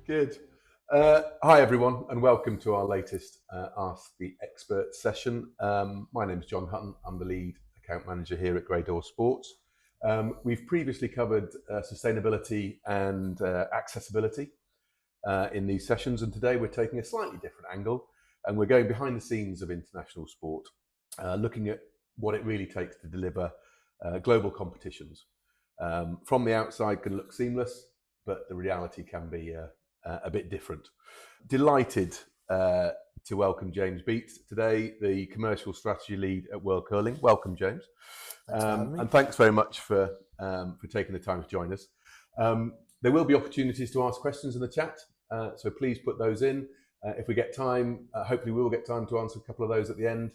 Good. Hi, everyone, and welcome to our latest Ask the Expert session. My name is Jon Hutton. I'm the lead account manager here at Dawes Sports. We've previously covered sustainability and accessibility in these sessions, and today we're taking a slightly different angle, and we're going behind the scenes of international sport, looking at what it really takes to deliver global competitions. From the outside can look seamless, but the reality can be a bit different. Delighted to welcome James Beatt today, the commercial strategy lead at World Curling. Welcome, James. Thanks for having me. And thanks very much for taking the time to join us. There will be opportunities to ask questions in the chat, so please put those in. If we get time, hopefully we will get time to answer a couple of those at the end.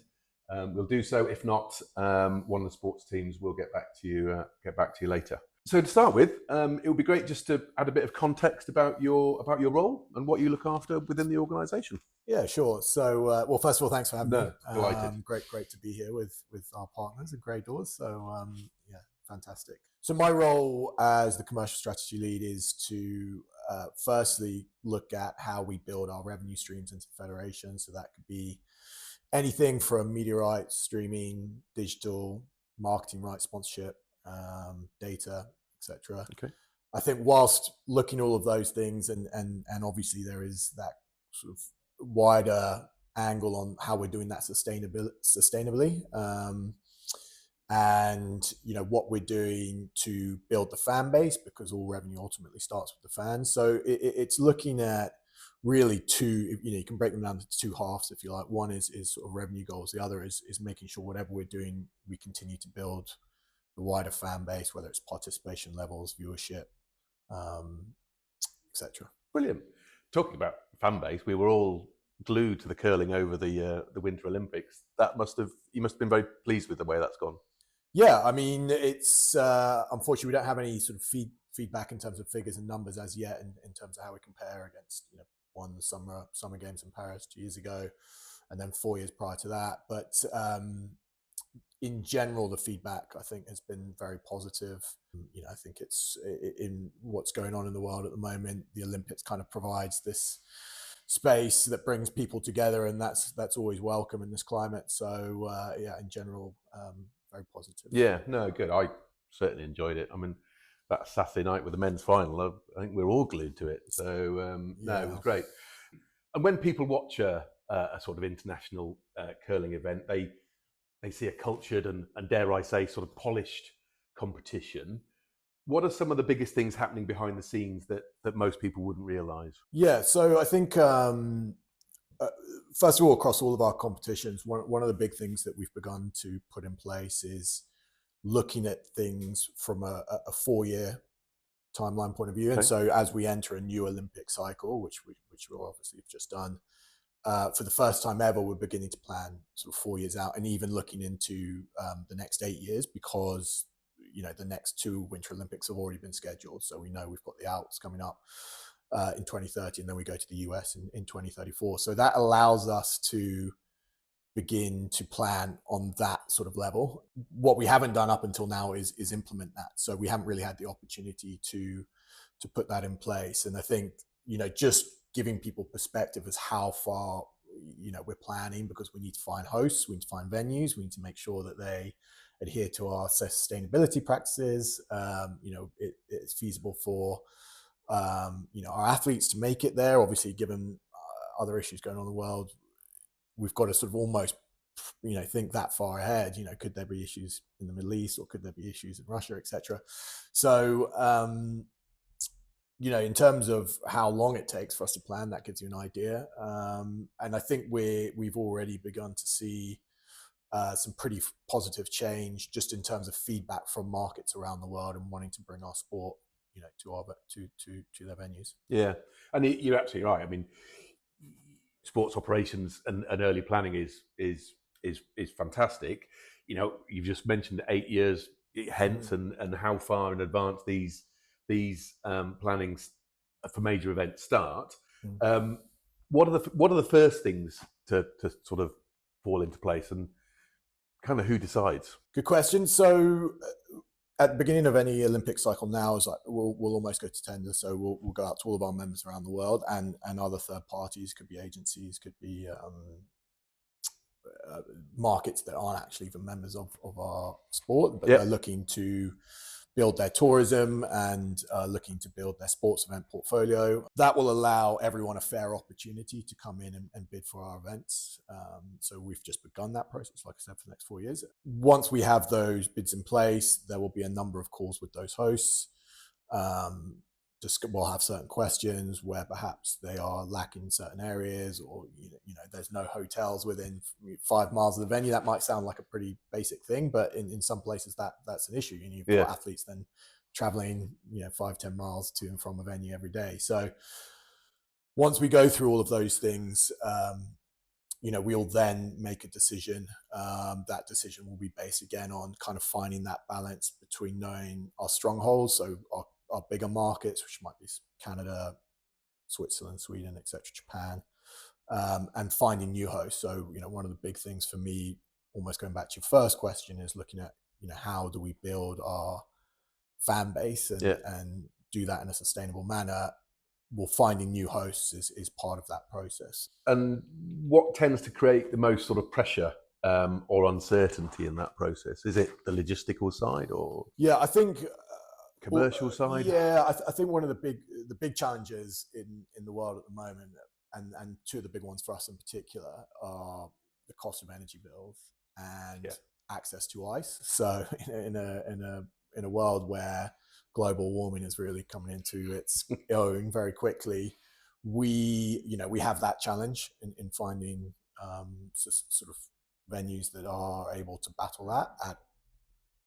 We'll do so. If not, one of the sports teams will get back to you later. So to start with, it would be great just to add a bit of context about your role and what you look after within the organisation. Yeah, sure. So, well, first of all, thanks for having me. Delighted. Great to be here with our partners at Dawes. So, yeah, fantastic. So my role as the commercial strategy lead is to firstly look at how we build our revenue streams into federation. So that could be anything from media rights, streaming, digital, marketing rights, sponsorship, data, etc. Okay. I think whilst looking at all of those things, and obviously there is that sort of wider angle on how we're doing that sustainably, and what we're doing to build the fan base, because all revenue ultimately starts with the fans. So it's looking at really two, you can break them down to two halves, if you like. One is sort of revenue goals. The other is making sure whatever we're doing, we continue to build the wider fan base, whether it's participation levels, viewership, etc. Brilliant. Talking about fan base, we were all glued to the curling over the Winter Olympics. You must have been very pleased with the way that's gone. Yeah, I mean, it's unfortunately we don't have any sort of feedback in terms of figures and numbers as yet, in terms of how we compare against the summer games in Paris 2 years ago, and then 4 years prior to that. But in general, the feedback, I think, has been very positive. I think it's in what's going on in the world at the moment. The Olympics kind of provides this space that brings people together, and that's always welcome in this climate. So yeah, in general, very positive. Yeah, no, good. I certainly enjoyed it. I mean, that Saturday night with the men's final, I think we're all glued to it. So no, it was great. And when people watch a sort of international curling event, they see a cultured and dare I say sort of polished competition. What are some of the biggest things happening behind the scenes that most people wouldn't realise? Yeah, so I think first of all, across all of our competitions, one of the big things that we've begun to put in place is looking at things from a 4-year timeline point of view. Okay. And so as we enter a new Olympic cycle, which we'll obviously have just done, for the first time ever, we're beginning to plan sort of 4 years out, and even looking into the next 8 years, because the next 2 Winter Olympics have already been scheduled. So we know we've got the Alps coming up in 2030, and then we go to the US in 2034. So that allows us to begin to plan on that sort of level. What we haven't done up until now is implement that. So we haven't really had the opportunity to put that in place. And I think just giving people perspective as how far we're planning, because we need to find hosts, we need to find venues, we need to make sure that they adhere to our sustainability practices. It's feasible for our athletes to make it there. Obviously, given other issues going on in the world, we've got to sort of almost think that far ahead. Could there be issues in the Middle East, or could there be issues in Russia, etc. So in terms of how long it takes for us to plan, that gives you an idea. And I think we've already begun to see some pretty positive change just in terms of feedback from markets around the world and wanting to bring our sport, to their venues. Yeah, and you're absolutely right. I mean, sports operations and early planning is fantastic. You've just mentioned 8 years hence, and how far in advance these plannings for major events start. What are the first things to sort of fall into place, and kind of who decides? Good question. So at the beginning of any Olympic cycle now is like we'll almost go to tender. So we'll go out to all of our members around the world and other third parties, could be agencies, could be markets that aren't actually even members of our sport, but they're looking to build their tourism and looking to build their sports event portfolio. That will allow everyone a fair opportunity to come in and bid for our events. So we've just begun that process, like I said, for the next 4 years. Once we have those bids in place, there will be a number of calls with those hosts. We'll have certain questions where perhaps they are lacking certain areas, or there's no hotels within 5 miles of the venue. That might sound like a pretty basic thing, but in some places that's an issue. You've got athletes then traveling 5-10 miles to and from a venue every day. So once we go through all of those things, we'll then make a decision. That decision will be based again on kind of finding that balance between knowing our strongholds, so our bigger markets, which might be Canada, Switzerland, Sweden, etc., Japan, and finding new hosts. So, one of the big things for me, almost going back to your first question, is looking at, how do we build our fan base and do that in a sustainable manner. Well, finding new hosts is part of that process. And what tends to create the most sort of pressure or uncertainty in that process? Is it the logistical side, or I think commercial side? I think one of the big challenges in the world at the moment, and two of the big ones for us in particular, are the cost of energy bills and access to ice. So in a world where global warming is really coming into its own very quickly, we have that challenge in finding sort of venues that are able to battle that at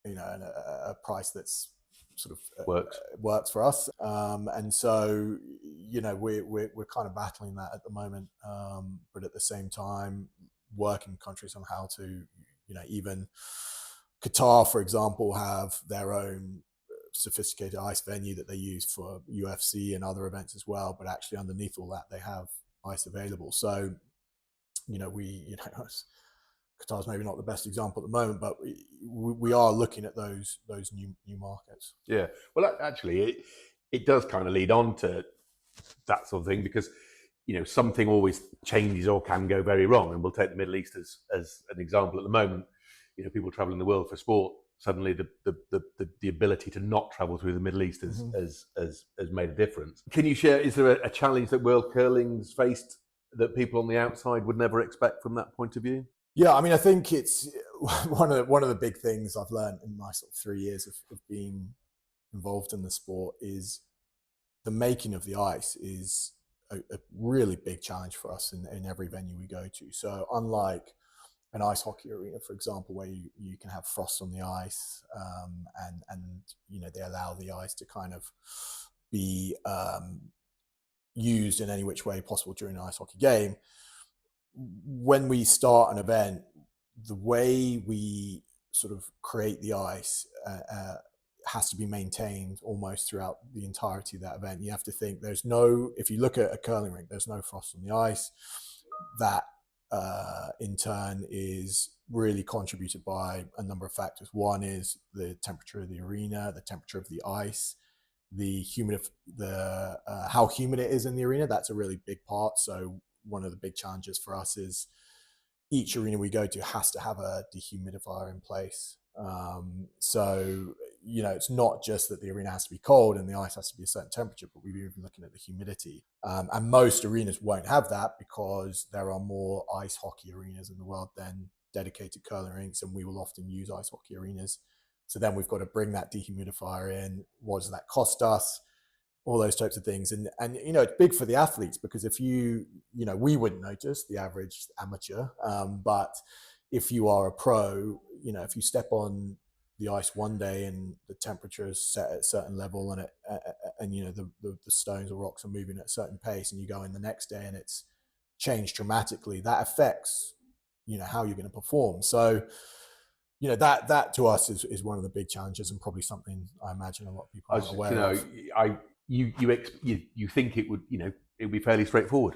a price that's sort of works for us. And so we're kind of battling that at the moment, but at the same time working countries on how to even Qatar, for example, have their own sophisticated ice venue that they use for UFC and other events as well, but actually underneath all that they have ice available. So Qatar's maybe not the best example at the moment, but we are looking at those new markets. Yeah, well, actually, it does kind of lead on to that sort of thing, because something always changes or can go very wrong. And we'll take the Middle East as an example at the moment. People traveling the world for sport, suddenly the ability to not travel through the Middle East has made a difference. Can you share, is there a challenge that World Curling's faced that people on the outside would never expect from that point of view? Yeah, I mean, I think it's one of the big things I've learned in my sort of 3 years of being involved in the sport is the making of the ice is a really big challenge for us in every venue we go to. So unlike an ice hockey arena, for example, where you can have frost on the ice, and they allow the ice to kind of be used in any which way possible during an ice hockey game. When we start an event, the way we sort of create the ice has to be maintained almost throughout the entirety of that event. You have to think if you look at a curling rink, there's no frost on the ice. That in turn is really contributed by a number of factors. One is the temperature of the arena, the temperature of the ice, how humid it is in the arena. That's a really big part. So one of the big challenges for us is each arena we go to has to have a dehumidifier in place. So it's not just that the arena has to be cold and the ice has to be a certain temperature, but we've even looking at the humidity. And most arenas won't have that because there are more ice hockey arenas in the world than dedicated curling rinks, and we will often use ice hockey arenas. So then we've got to bring that dehumidifier in. What does that cost us? All those types of things. And it's big for the athletes, because if we wouldn't notice, the average amateur, but if you are a pro, if you step on the ice one day and the temperature is set at a certain level and the stones or rocks are moving at a certain pace, and you go in the next day and it's changed dramatically, that affects how you're going to perform. So that to us is one of the big challenges, and probably something I imagine a lot of people aren't aware of. You think it would it would be fairly straightforward.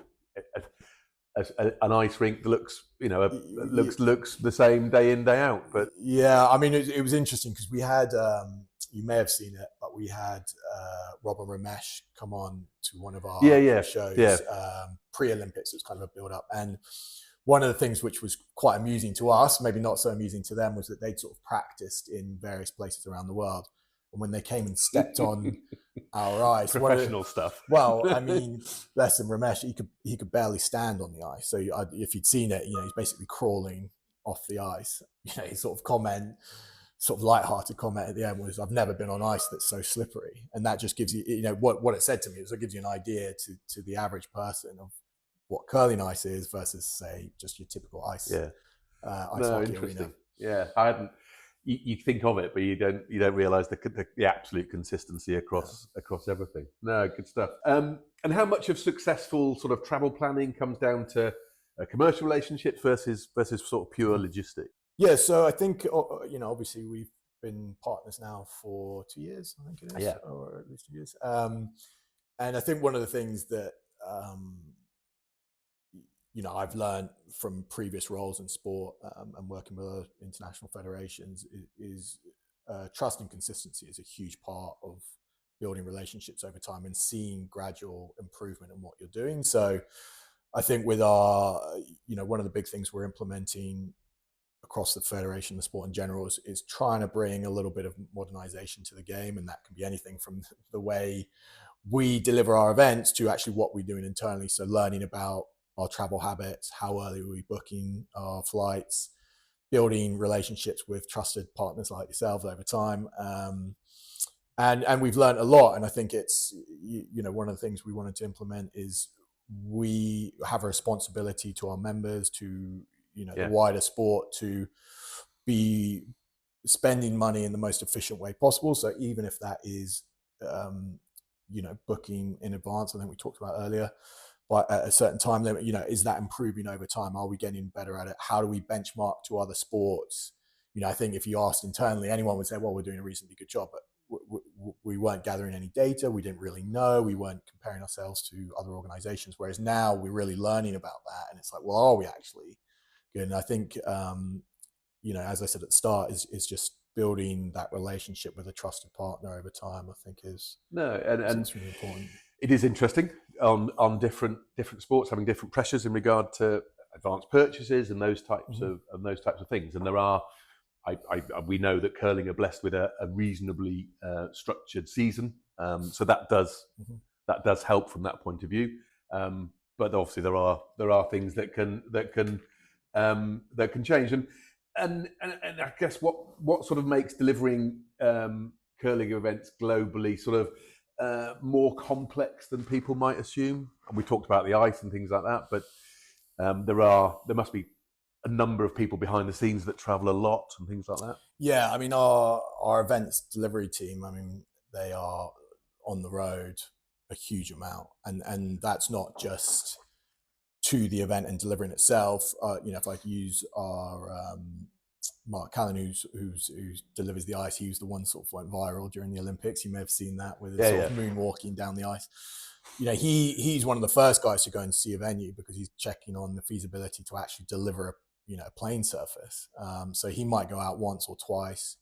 An ice rink that looks looks the same day in, day out, but yeah, I mean, it was interesting because we had you may have seen it, but we had Rob and Ramesh come on to one of our shows pre-Olympics. It was kind of a build-up, and one of the things which was quite amusing to us, maybe not so amusing to them, was that they'd sort of practiced in various places around the world. And when they came and stepped on our ice, professional stuff. Well, I mean, bless him, Ramesh, he could barely stand on the ice. So if you'd seen it, he's basically crawling off the ice. His sort of light-hearted comment at the end was, "I've never been on ice that's so slippery." And that just gives you, what it said to me is it gives you an idea to the average person of what curling ice is versus, say, just your typical ice. Yeah. Ice hockey arena. Yeah, I hadn't. You think of it, but you don't realise the absolute consistency across everything. No, good stuff. And how much of successful sort of travel planning comes down to commercial relationships versus sort of pure logistics? Yeah, so I think obviously we've been partners now for 2 years, I think it is, or at least 2 years. And I think one of the things that I've learned from previous roles in sport and working with international federations is trust and consistency is a huge part of building relationships over time and seeing gradual improvement in what you're doing. So I think with our, one of the big things we're implementing across the federation, the sport in general, is trying to bring a little bit of modernization to the game. And that can be anything from the way we deliver our events to actually what we're doing internally. So learning about our travel habits, how early are we booking our flights, building relationships with trusted partners like yourselves over time. And we've learned a lot. And I think it's, one of the things we wanted to implement is we have a responsibility to our members, to, the wider sport, to be spending money in the most efficient way possible. So even if that is, booking in advance, I think we talked about earlier, but at a certain time limit, is that improving over time? Are we getting better at it? How do we benchmark to other sports? I think if you asked internally, anyone would say, well, we're doing a reasonably good job, but we weren't gathering any data. We didn't really know. We weren't comparing ourselves to other organizations. Whereas now we're really learning about that. And it's like, well, are we actually good? And I think, as I said at the start, is just building that relationship with a trusted partner over time, I think is really important. It is interesting on different sports having different pressures in regard to advanced purchases and those types of things. And there are, we know that curling are blessed with a reasonably structured season, so that does help from that point of view. But obviously there are things that can change. And I guess what sort of makes delivering curling events globally sort of more complex than people might assume. And we talked about the ice and things like that, but there must be a number of people behind the scenes that travel a lot and things like that. Yeah, I mean, our events delivery team, I mean, they are on the road a huge amount, and that's not just to the event and delivering itself. If I use our Mark Callan, who delivers the ice, he was the one sort of went viral during the Olympics. You may have seen that with his sort of moonwalking down the ice. He's one of the first guys to go and see a venue because he's checking on the feasibility to actually deliver a playing surface. So he might go out once or twice,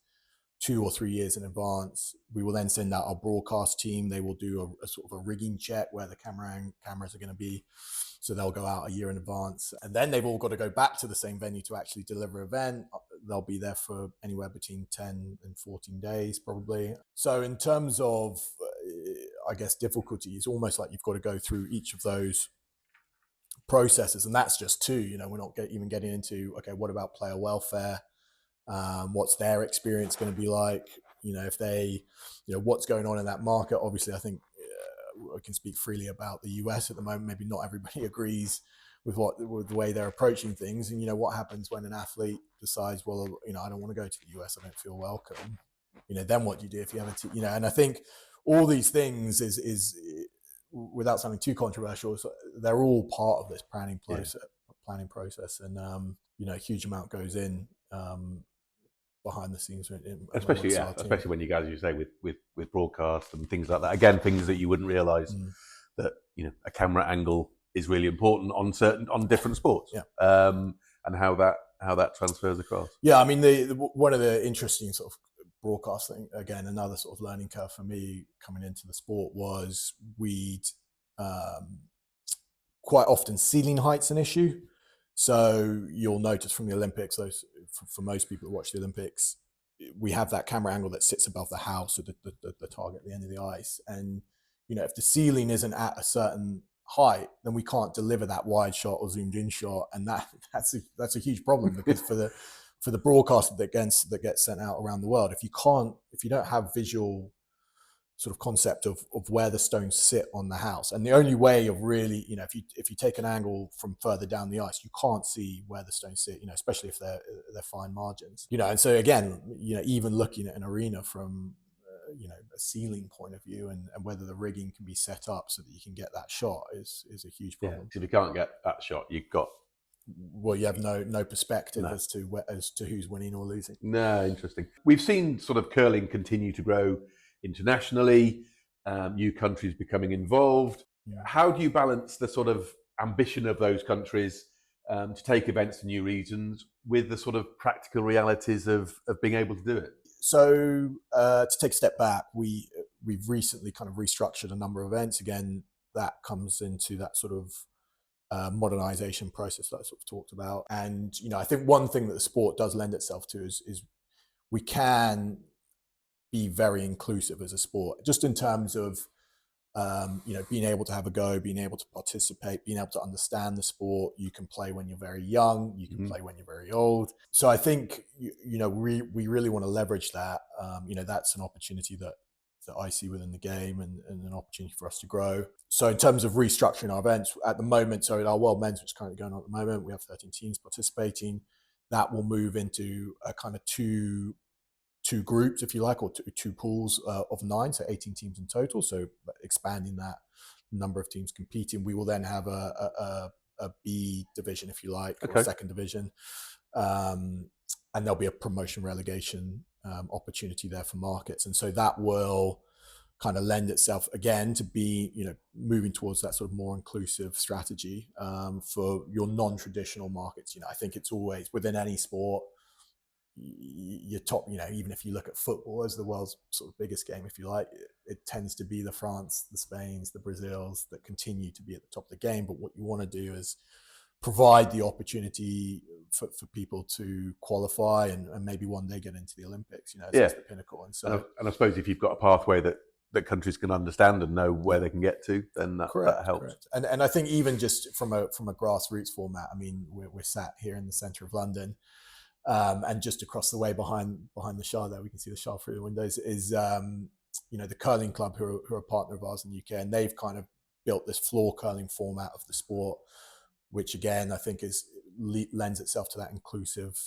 2 or 3 years in advance. We will then send out our broadcast team. They will do a sort of a rigging check where the cameras are going to be. So they'll go out a year in advance. And then they've all got to go back to the same venue to actually deliver an event. They'll be there for anywhere between 10 and 14 days, probably. So in terms of, I guess, difficulty, it's almost like you've got to go through each of those processes. And that's just 2. We're not even getting into, okay, what about player welfare? What's their experience going to be like? If they, what's going on in that market? Obviously, I think I can speak freely about the US at the moment. Maybe not everybody agrees with the way they're approaching things. And what happens when an athlete decides, well, I don't want to go to the US. I don't feel welcome. Then what do you do if you have and I think all these things is without sounding too controversial, they're all part of this planning process, and a huge amount goes in behind the scenes, especially when you guys, as you say, with broadcast and things like that. Again, things that you wouldn't realise that a camera angle is really important on different sports, and how that transfers across. Yeah, I mean, one of the interesting sort of broadcasting, again, another sort of learning curve for me coming into the sport was we'd quite often ceiling height's an issue. So you'll notice from the Olympics, those for most people that watch the Olympics, we have that camera angle that sits above the house or the target at the end of the ice. And, if the ceiling isn't at a certain height, then we can't deliver that wide shot or zoomed in shot. And that's a huge problem because for the broadcast that gets sent out around the world, if you don't have visual sort of concept of where the stones sit on the house, and the only way of really, if you take an angle from further down the ice, you can't see where the stones sit, especially if they're fine margins, and so again, even looking at an arena from a ceiling point of view and whether the rigging can be set up so that you can get that shot is a huge problem. If you can't get that shot, you have no perspective as to who's winning or losing. No, interesting. We've seen sort of curling continue to grow internationally, new countries becoming involved. Yeah. How do you balance the sort of ambition of those countries to take events to new regions with the sort of practical realities of being able to do it? So to take a step back, we've recently kind of restructured a number of events. Again, that comes into that sort of modernization process that I sort of talked about. And, I think one thing that the sport does lend itself to is we can be very inclusive as a sport, just in terms of, being able to have a go, being able to participate, being able to understand the sport. You can play when you're very young, you can play when you're very old. So I think, we really want to leverage that. That's an opportunity that I see within the game and an opportunity for us to grow. So in terms of restructuring our events at the moment, so in our World Men's, which is currently going on at the moment, we have 13 teams participating. That will move into a kind of two groups, if you like, or two pools of 9, so 18 teams in total. So expanding that number of teams competing. We will then have a B division, if you like, or a second division. And there'll be a promotion relegation opportunity there for markets. And so that will kind of lend itself again to be, moving towards that sort of more inclusive strategy for your non-traditional markets. I think it's always within any sport, your top, even if you look at football as the world's sort of biggest game, if you like, it tends to be the France, the Spains, the Brazils that continue to be at the top of the game. But what you want to do is provide the opportunity for people to qualify and maybe one day get into the Olympics, it's the pinnacle. And so, and I suppose if you've got a pathway that countries can understand and know where they can get to, then that helps. Correct. And I think even just from a grassroots format, I mean, we're sat here in the centre of London. And just across the way behind the Shah there, we can see the Shah through the windows, is the curling club who are a partner of ours in the UK, and they've kind of built this floor curling format of the sport, which again I think lends itself to that inclusive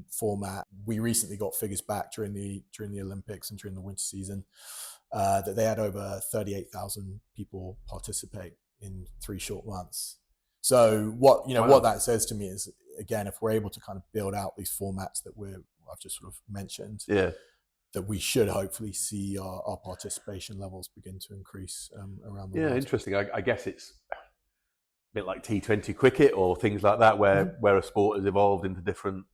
format. We recently got figures back during the Olympics and during the winter season that they had over 38,000 people participate in 3 short months. So what that says to me is, again, if we're able to kind of build out these formats that I've just sort of mentioned, that we should hopefully see our participation levels begin to increase around the world. Yeah, interesting. I guess it's a bit like T20 cricket or things like that, where a sport has evolved into different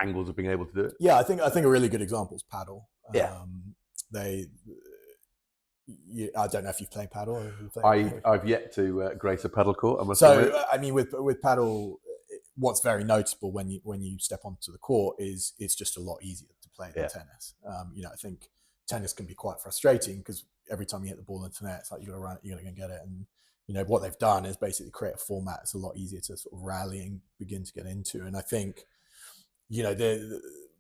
angles of being able to do it. Yeah, I think a really good example is paddle. I don't know if you've played paddle. I've yet to grace a paddle court. I mean, with paddle, what's very noticeable when you step onto the court is it's just a lot easier to play than tennis. I think tennis can be quite frustrating because every time you hit the ball into the net, it's like you got to run it, you're going to get it. And what they've done is basically create a format that's a lot easier to sort of rally and begin to get into. And I think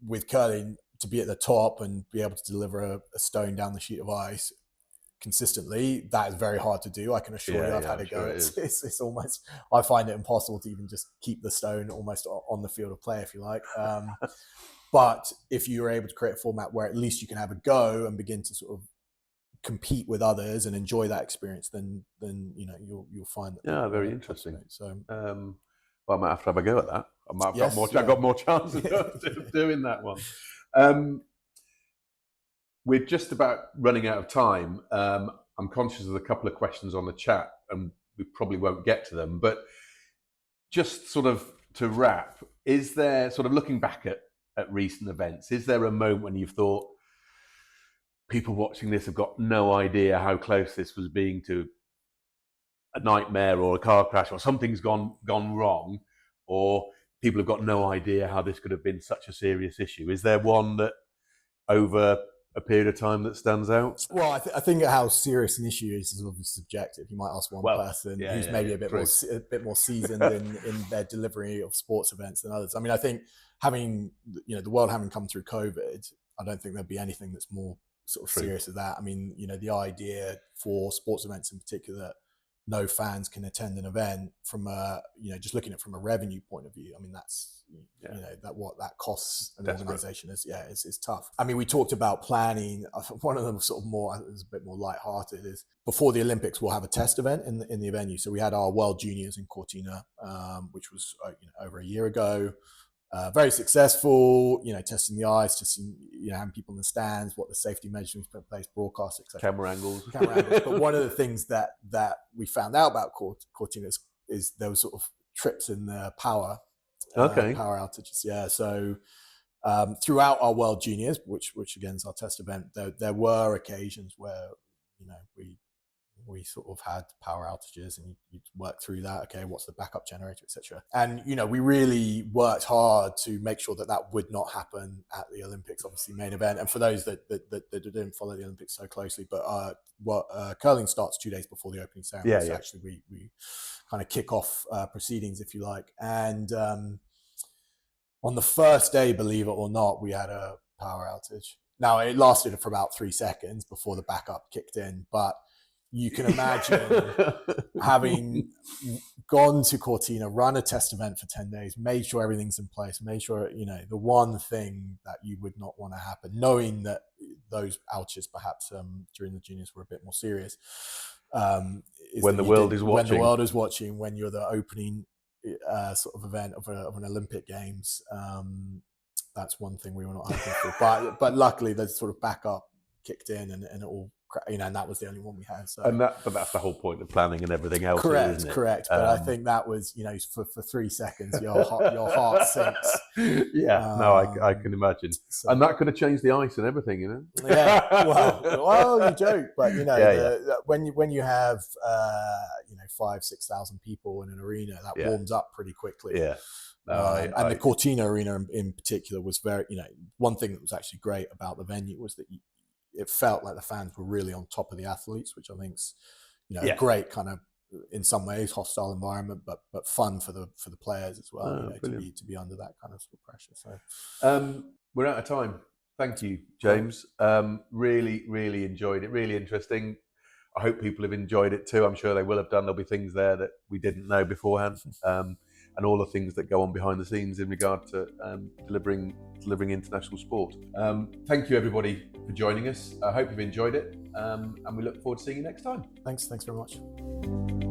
with curling, to be at the top and be able to deliver a stone down the sheet of ice consistently, that is very hard to do. I can assure you, I've had a go. It's almost, I find it impossible to even just keep the stone almost on the field of play, if you like. But if you're able to create a format where at least you can have a go and begin to sort of compete with others and enjoy that experience, then you'll find that. Very interesting. So, well, I might have to have a go at that. I've got more chances of doing that one. We're just about running out of time. I'm conscious of a couple of questions on the chat, and we probably won't get to them. But just sort of to wrap, is there, sort of looking back at at recent events? Is there a moment when you've thought people watching this have got no idea how close this was being to a nightmare or a car crash, or something's gone wrong, or people have got no idea how this could have been such a serious issue? Is there one that over a period of time that stands out? Well, I think how serious an issue is obviously subjective. You might ask one person who's maybe a bit more seasoned in their delivery of sports events than others. I mean, I think having the world having come through COVID, I don't think there'd be anything that's more sort of serious as that. I mean, the idea for sports events in particular that no fans can attend an event from a just looking at it from a revenue point of view. I mean, that's what that costs an organisation is tough. I mean, we talked about planning. One of them sort of more is a bit more lighthearted is before the Olympics we'll have a test event in the venue. So we had our World Juniors in Cortina, which was over a year ago. Very successful, testing the ice, testing, having people in the stands, what the safety measures put in place, broadcast, etc. Camera angles. But one of the things that we found out about Cortina is there was sort of trips in the power outages. Yeah. So throughout our World Juniors, which again is our test event, there were occasions where we sort of had power outages, and you work through that. Okay, what's the backup generator, etc. And we really worked hard to make sure that would not happen at the Olympics, obviously main event. And for those that didn't follow the Olympics so closely, but curling starts 2 days before the opening ceremony. So actually we kind of kick off proceedings, if you like. And on the first day, believe it or not, we had a power outage. Now it lasted for about 3 seconds before the backup kicked in, but you can imagine having gone to Cortina, run a test event for 10 days, made sure everything's in place, made sure, the one thing that you would not want to happen, knowing that those outages perhaps during the juniors were a bit more serious. When the world is watching. When you're the opening sort of event of an Olympic Games, that's one thing we were not hoping for. But luckily, the sort of backup kicked in, and it all, and that was the only one we had. So. But that's the whole point of planning and everything else. Correct, isn't it? correct. But I think that was, for 3 seconds, your heart sinks. I can imagine. So, and that could have changed the ice and everything, Yeah. Well, you joke, but when you have 5,000-6,000 people in an arena, that warms up pretty quickly. Yeah. And the Cortina arena in particular was very, one thing that was actually great about the venue was that it felt like the fans were really on top of the athletes, which I think's, a great kind of, in some ways, hostile environment, but fun for the players as well, to be under that kind of pressure. So, we're out of time. Thank you, James. Really, really enjoyed it. Really interesting. I hope people have enjoyed it too. I'm sure they will have done. There'll be things there that we didn't know beforehand. And all the things that go on behind the scenes in regard to delivering international sport. Thank you, everybody, for joining us. I hope you've enjoyed it, and we look forward to seeing you next time. Thanks very much.